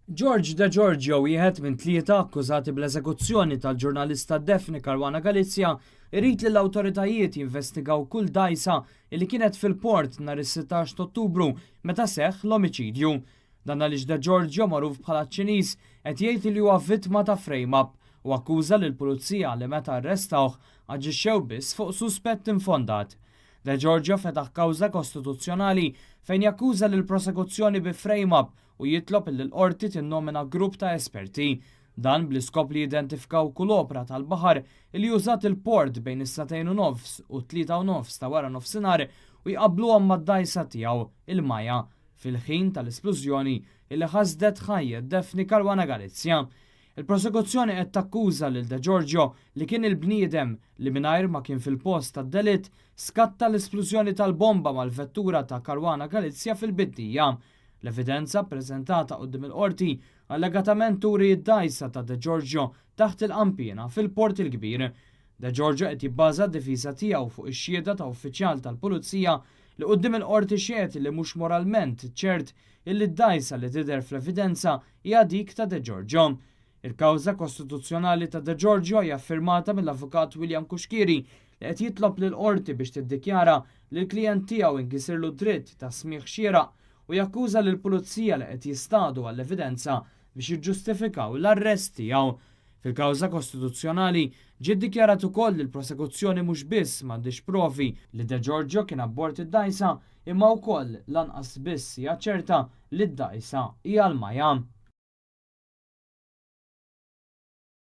Degiorgio, wieħed minn tlieta akkużati bl-eżekuzzjoni tal-ġurnalista Daphne Caruana Galizia, irid lill-awtoritajiet jinvestigaw kull dgħajsa li kienet fil-port nhar is-16 Ottubru meta seħħ l-omiċidju. Dan għaliex Degiorgio, magħruf bħala Iċ-Ċiniż, qed jgħid li huwa vittma ta' frame-up u akkuża lill-pulizija li meta arrestawh aġixxew biss fuq suspett infondat. Degiorgio fetaħ kawża kostituzzjonali fejn jakkuża lill-Prosekuzzjoni bi frame-up u jitlob li l-qorti tinnomina grupp ta' esperti. Dan bl-iskop li jidentifikaw kull opra tal-baħar li użat il-port bejn is-2:30 u 3:30 ta' wara nofsinhar u jqabbluhom mad-dgħajsa tiegħu il-Maja fil-ħin tal-esplużjoni li ħasdet ħajja Daphne Caruana Galizia. Il-prosekuzzjoni qed takkuża lil Degiorgio li kien il-bniedem li mingħajr ma kien fil-post tad-delitt skatta l-esplużjoni tal-bomba mal-vettura ta' Caruana Galizia fil-biddija. L-evidenza ppreżentata quddiem il-qorti allegatament turi d-dgħajsa ta' Degiorgio taħt il-qampina fil-port il-kbir. Degiorgio qed jibbaża d-difiża tiegħu fuq ix-xhieda ta' uffiċjal tal-pulizija li quddiem il-qorti xiegħed li mhux moralment ċert illi d-dgħajsa li tidher fl-evidenza hija dik ta' Degiorgio. Il-kawża kostituzzjonali ta' Degiorgio hija affirmata mill-avukat William Kuxkiri li qed jitlob lill-qorti biex tiddikjara li l-klijent tiegħu inkisirlu dritt ta' smigħ xieraq u jakkuża lill-pulizija li qed jistadu għall-evidenza biex jiġġustifikaw l-arrest tiegħu. Fil-kawża kostituzzjonali ġie ddikjarat ukoll li l-prosekuzzjoni mhux biss m'għandix provi li Degiorgio kien abbord id-dgħajsa imma wkoll lanqas biss hija ċerta li d-dgħajsa hija l-Maja.